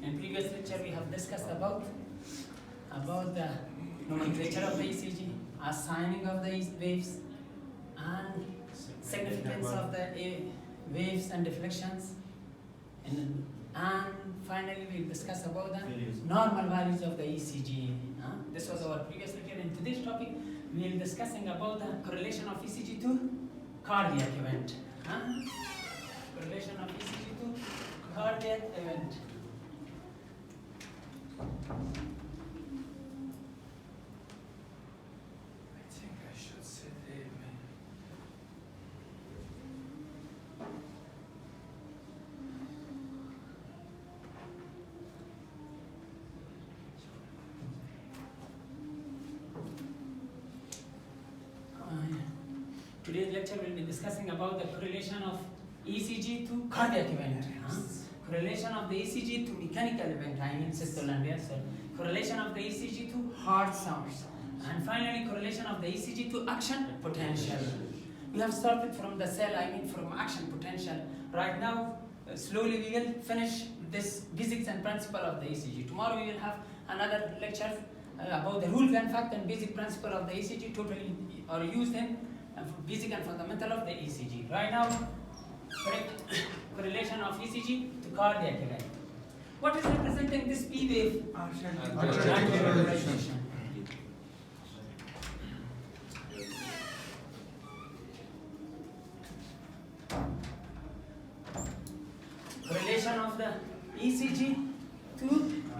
In previous lecture, we have discussed about the nomenclature of the ECG, assigning of the waves, and significance of the waves and deflections, and finally we'll discuss about the normal values of the ECG. This was our previous lecture. In today's topic, we'll discussing about the correlation of ECG to cardiac event. Correlation of ECG to cardiac event. I think I should sit here, man. Today's lecture will be discussing about the correlation of ECG to cardiac event. Correlation of the ECG to mechanical event, I mean systole and diastole. Correlation of the ECG to heart sounds. And finally, correlation of the ECG to action potential. We have started from the cell, I mean from action potential. Right now, slowly we will finish this basics and principle of the ECG. Tomorrow we will have another lecture about the rules and fact and basic principle of the ECG, totally are used in basic and fundamental of the ECG. Right now, correlation of ECG to cardiac event. What is representing this P wave? Arterial. Correlation of the ECG to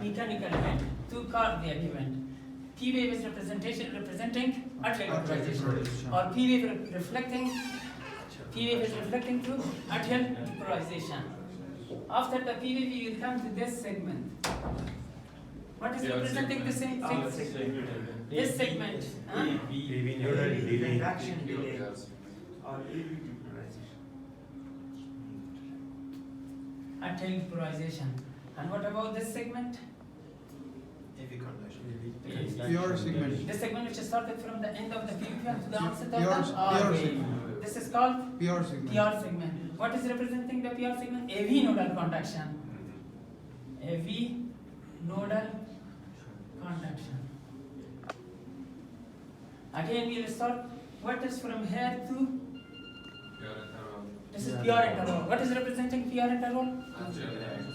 mechanical event, to cardiac event. P wave is representing atrial depolarization, or P wave reflecting to atrial depolarization. After the P wave, we will come to this segment. What is representing this segment? This segment. Action delay or depolarization. Atrial depolarization. And what about this segment? Pure segment. This segment which is started from the end of the P wave to the onset of Pure the R wave. segment. This is called Pure segment. PR segment. What is representing the PR segment? AV nodal conduction. AV nodal conduction. Again, we will start. What is from here to? This is PR interval. What is representing PR interval?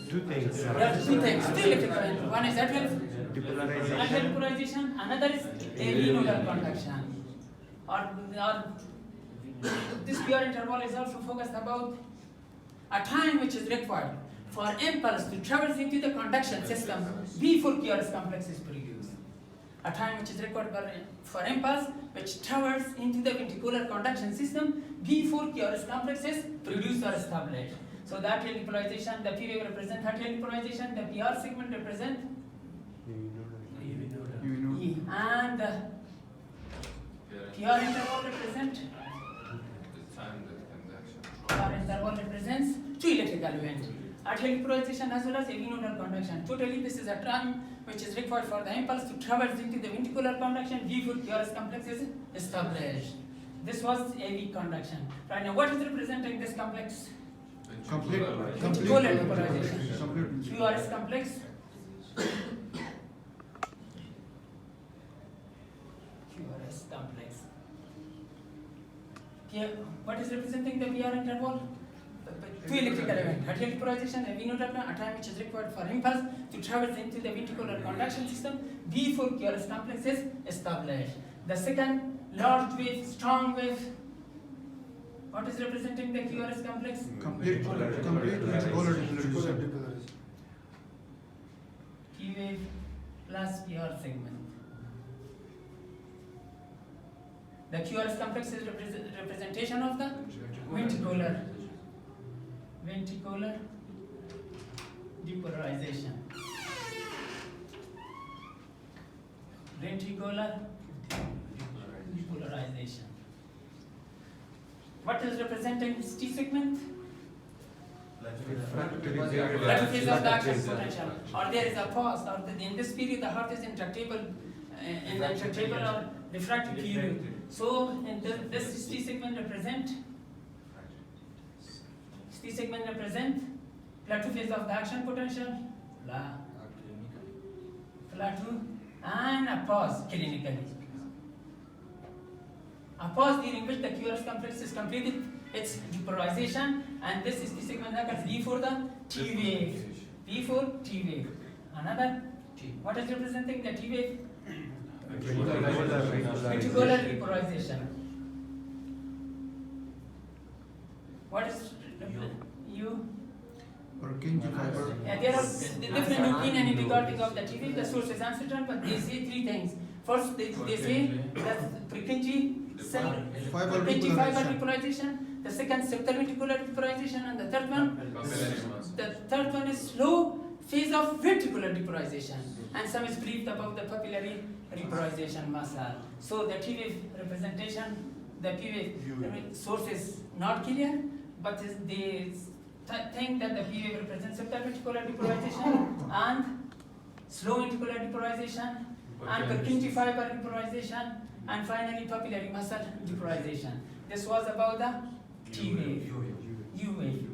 Two things. There are two things. Two electrical interval. One is atrial depolarization. Another is AV nodal conduction. Or this PR interval is also focused about a time which is required for impulse to traverse into the conduction system before QRS complex is produced. A time which is required for impulse which traverses into the ventricular conduction system before QRS complex is produced or established. So the atrial depolarization, the P wave represents atrial depolarization, the PR segment represents E, and the PR interval represents two electrical events, atrial depolarization as well as AV nodal conduction. Totally, this is a time which is required for the impulse to traverse into the ventricular conduction before QRS complex is established. This was AV conduction. Right now, what is representing this complex? Complete Ventricular depolarization. Complete. QRS complex. QRS complex. Here, what is representing the PR interval? Two electrical events, atrial depolarization and AV nodal conduction, a time which is required for impulse to traverse into the ventricular conduction system before QRS complex is established. The second, large wave, strong wave. What is representing the QRS complex? Complete ventricular depolarization. P wave plus PR segment. The QRS complex is representation of the ventricular depolarization. Ventricular depolarization. What is representing this T segment? Lateral phase of the action potential. Or there is a pause, or in this period the heart is intractable, in the intractable or refractory period. So in this T segment represent plateau phase of the action potential, fla 2, and a pause clinically. A pause during which the QRS complex is completed its depolarization, and this is the segment that is V for the T wave. V for T wave. Another T. What is representing the T wave? Reticular repolarization. What is U? Purkinje fiber. There are different opinion in regarding of the T wave. The source is uncertain, but they say three things. First, they say that Purkinje cell Fiber Purkinje fiber repolarization. repolarization. The second, septal-ventricular repolarization, and the third one is slow phase of ventricular repolarization, and some is briefed about the papillary repolarization muscle. So the T wave representation, the T wave source is not clear, but they think that the P wave represents septal-ventricular repolarization and slow ventricular repolarization and Purkinje fiber repolarization and finally papillary muscle repolarization. This was about the T wave, U wave.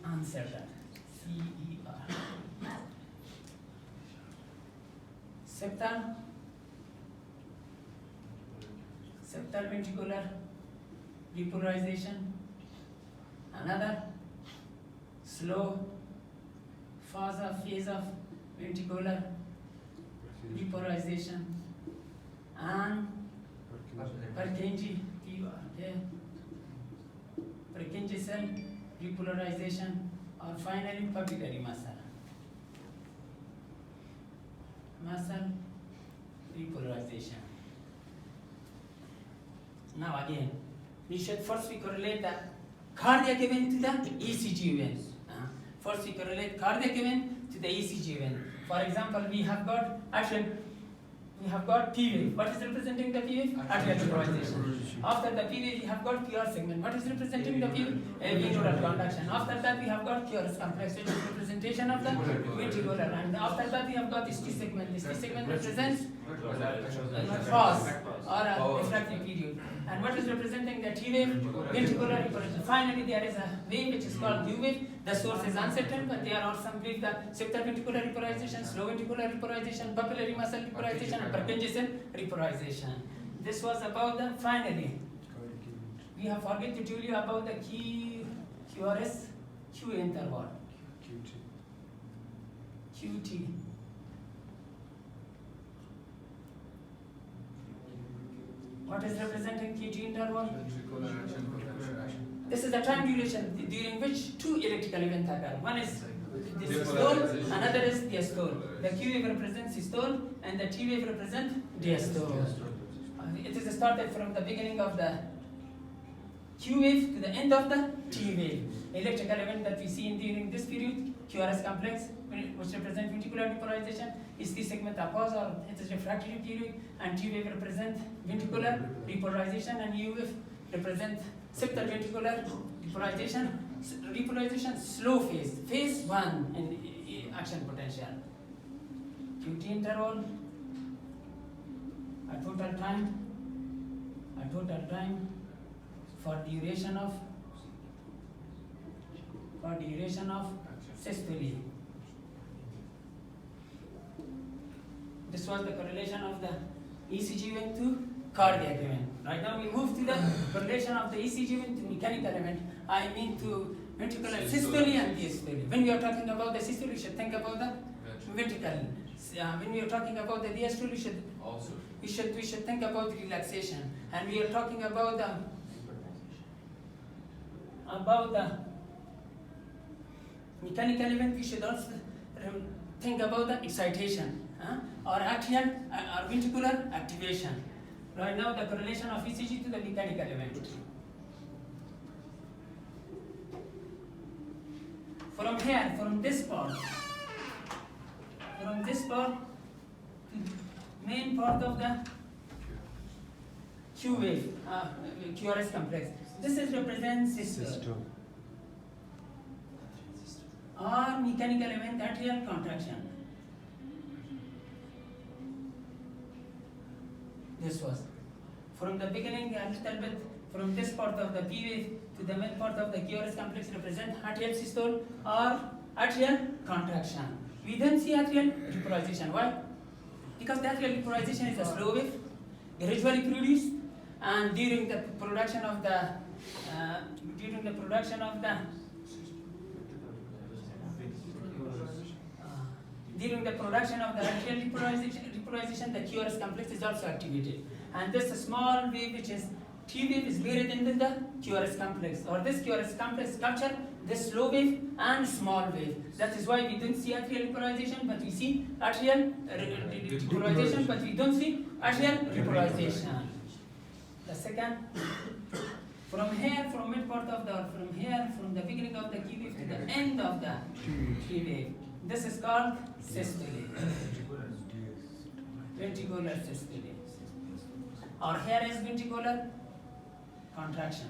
Answer that. CER. Septal ventricular repolarization. Another slow phase of ventricular repolarization and Purkinje Purkinje cell repolarization, or finally papillary muscle repolarization. Now again, we should first correlate the cardiac event to the ECG event. First we correlate cardiac event to the ECG event. For example, we have got P wave. What is representing the P wave? Atrial repolarization. After the P wave, we have got QR segment. What is representing the P wave? Ventricular conduction. After that, we have got QRS complex, which is representation of the ventricular. And after that, we have got this T segment. This T segment represents pause or a refractive period. And what is representing the T wave? Ventricular repolarization. Finally, there is a wave which is called U wave. The source is uncertain, but there are some believe that septal ventricular repolarization, slow ventricular repolarization, papillary muscle repolarization, and Purkinje cell repolarization. This was about the finally. We have forget to tell you about the QRS Q interval. QT. What is representing QT interval? This is the time duration during which two electrical events occur. One is the systole, another is diastole. The Q wave represents systole and the T wave represents diastole. It is started from the beginning of the Q wave to the end of the T wave. Electrical event that we see during this period, QRS complex, which represents ventricular repolarization, is the segment of pause or it is refractory period, and T wave represents ventricular repolarization, and U wave represents septal ventricular repolarization slow phase, phase 1 in action potential. QT interval, a total time for duration of systole. This was the correlation of the ECG event to cardiac event. Right now we move to the correlation of the ECG event to mechanical event. I mean to ventricular systole and diastole. When we are talking about the systole, we should think about the ventricle. When we are talking about the diastole, we should think about relaxation. And we are talking about the mechanical event. We should also think about the excitation or atrial or ventricular activation. Right now, the correlation of ECG to the mechanical event. From here, from this part to main part of the Q wave, QRS complex. This is represents systole or mechanical event atrial contraction. This was from the beginning a little bit from this part of the P wave to the mid part of the QRS complex represent atrial systole or atrial contraction. We don't see atrial repolarization. Why? Because the atrial repolarization is a slow wave, gradually produced, and during the production of the atrial repolarization, the QRS complex is also activated. And this small wave, which is T wave, is buried into the QRS complex, or this QRS complex capture this slow wave and small wave. That is why we don't see atrial repolarization, but we see atrial repolarization, but we don't see atrial repolarization. The second, from here, from mid part of the, from the beginning of the Q wave to the end of the T wave, this is called systole, ventricular systole. Or here is ventricular contraction.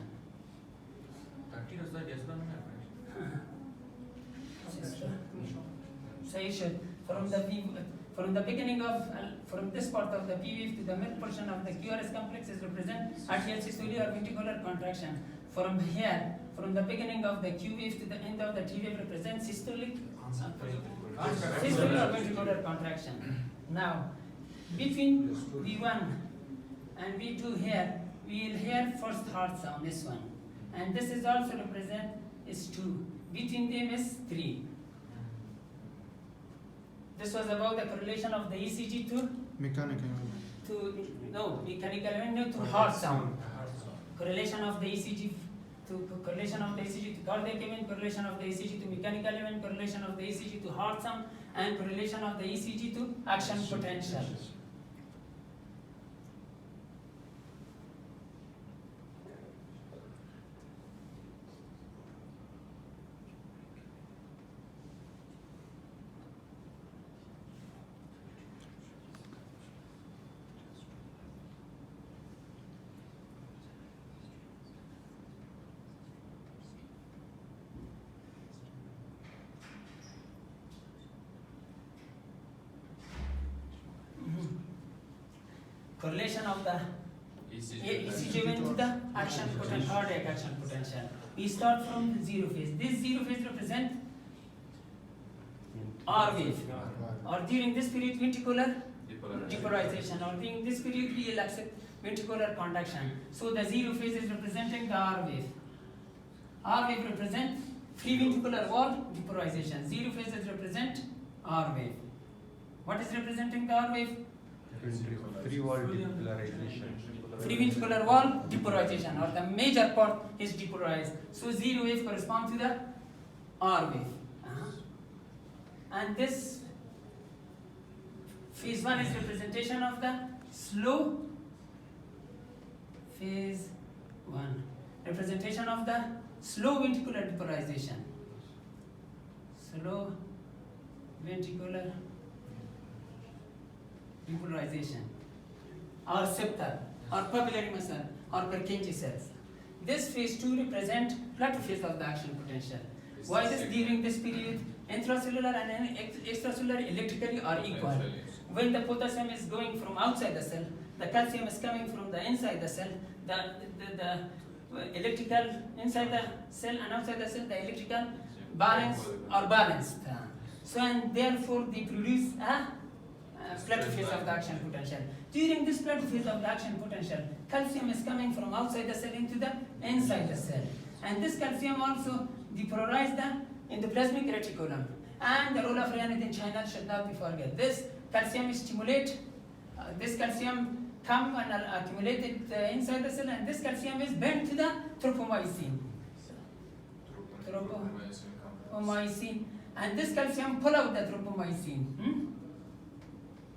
So you should, from the beginning of, from this part of the P wave to the mid portion of the QRS complex is represent atrial systole or ventricular contraction. From here, from the beginning of the Q wave to the end of the T wave represents systolic or ventricular contraction. Now, between V1 and V2 here, we will hear first heart sound, this one. And this is also represent is 2. Between them is 3. This was about the correlation of the ECG to Mechanical. mechanical to heart sound. Correlation of the ECG to cardiac event, correlation of the ECG to mechanical event, correlation of the ECG to heart sound, and correlation of the ECG to action potential. Correlation of the ECG event to the action potential, cardiac action potential. We start from zero phase. This zero phase represents R wave, or during this period ventricular depolarization, or during this period we will accept ventricular contraction. So the zero phase is representing the R wave. R wave represents free ventricular wall depolarization. Zero phase is represent R wave. What is representing the R wave? Free wall depolarization. Free ventricular wall depolarization, or the major part is depolarized. So zero wave corresponds to the R wave. And this phase 1 is representation of the slow phase 1. Representation of the slow ventricular depolarization. Slow ventricular depolarization, or septal, or papillary muscle, or Purkinje cells. This phase 2 represents plateau phase of the action potential. Why this? During this period, intracellular and extracellular electrically are equal. When the potassium is going from outside the cell, the calcium is coming from the inside the cell. The electrical inside the cell and outside the cell, the electrical balance are balanced. So and therefore they produce a plateau phase of the action potential. During this plateau phase of the action potential, calcium is coming from outside the cell into the inside the cell. And this calcium also depolarizes the endoplasmic reticulum. And the role of ryanodine channel should not be forget. This calcium stimulate, this calcium come and accumulated inside the cell, and this calcium is bent to the tropomyosin. Tropomyosin. And this calcium pull out the tropomyosin.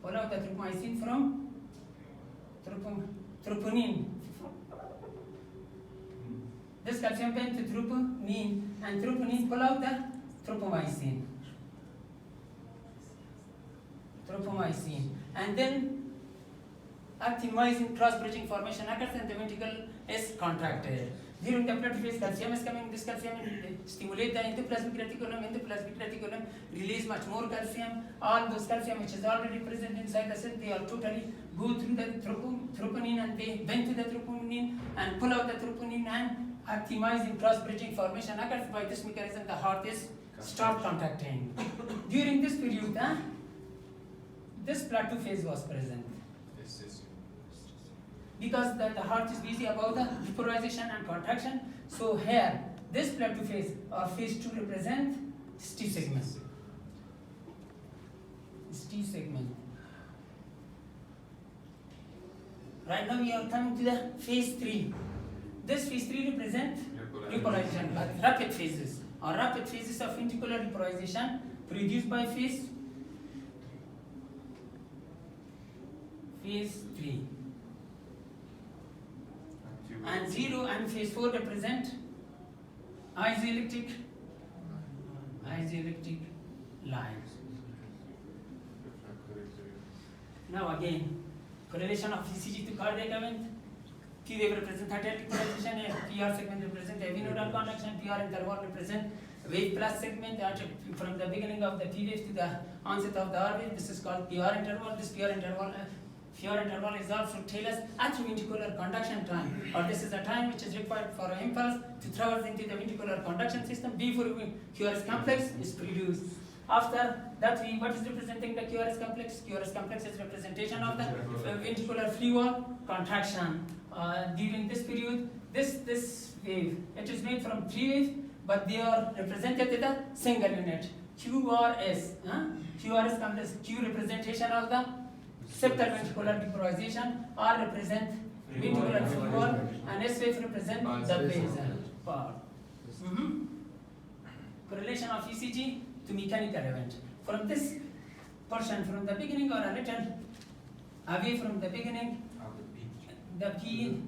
Pull out the tropomyosin from troponin. This calcium bent to troponin, and troponin pull out the tropomyosin. And then actin-myosin cross-bridging formation occurs and the ventricle is contracted. During the plateau phase, calcium is coming. This calcium will stimulate the endoplasmic reticulum. Endoplasmic reticulum release much more calcium. All those calcium which is already present inside the cell, they are totally go through the troponin and they bend to the troponin and pull out the troponin and optimizing cross-bridging formation occurs. By this mechanism, the heart is start contracting. During this period, this plateau phase was present. Because the heart is busy about the vaporization and contraction. So here, this plateau phase or phase 2 represent ST segment. ST segment. Right now we are coming to the phase 3. This phase 3 represent repolarization, but rapid phases or rapid phases of ventricular repolarization produced by phase 3. And 0 and phase 4 represent isoelectric lines. Now again, correlation of ECG to cardiac event. P wave represent arterial polarization, PR segment represent heavy nodal conduction, PR interval represent wave plus segment. From the beginning of the P wave to the onset of the R wave, this is called PR interval. This PR interval is also tell us atrioventricular conduction time, or this is a time which is required for an impulse to traverse into the ventricular conduction system before QRS complex is produced. After that, what is representing the QRS complex? QRS complex is representation of the ventricular free wall contraction. During this period, this wave, it is made from 3 waves, but they are represented in a single unit. QRS, QRS complex, Q representation of the septal ventricular depolarization, R represent ventricular free wall, and S wave represent the basal part. Correlation of ECG to mechanical event. From this portion, from the beginning or a little away from the beginning, the P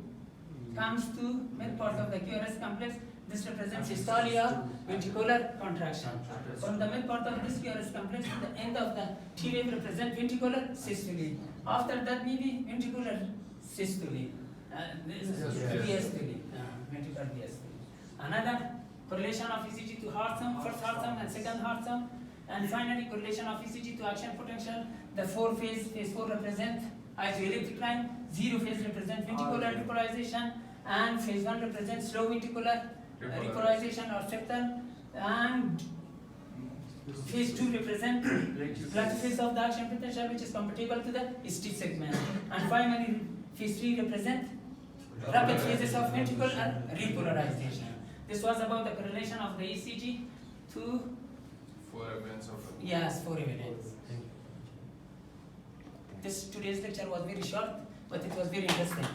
comes to mid part of the QRS complex. This represents systolia, ventricular contraction. From the mid part of this QRS complex to the end of the T wave represent ventricular systole. After that, maybe ventricular systole. This is diastole, ventricular diastole. Another correlation of ECG to heart sound, first heart sound and second heart sound. And finally, correlation of ECG to action potential. The phase 4 represent isoelectric line, 0 phase represent ventricular depolarization, and phase 1 represents slow ventricular repolarization or septal, and phase 2 represent plateau phase of the action potential, which is compatible to the ST segment. And finally, phase 3 represent rapid phases of ventricular repolarization. This was about the correlation of the ECG to 4 events of it. yes, 4 evidence. Today's lecture was very short, but it was very interesting.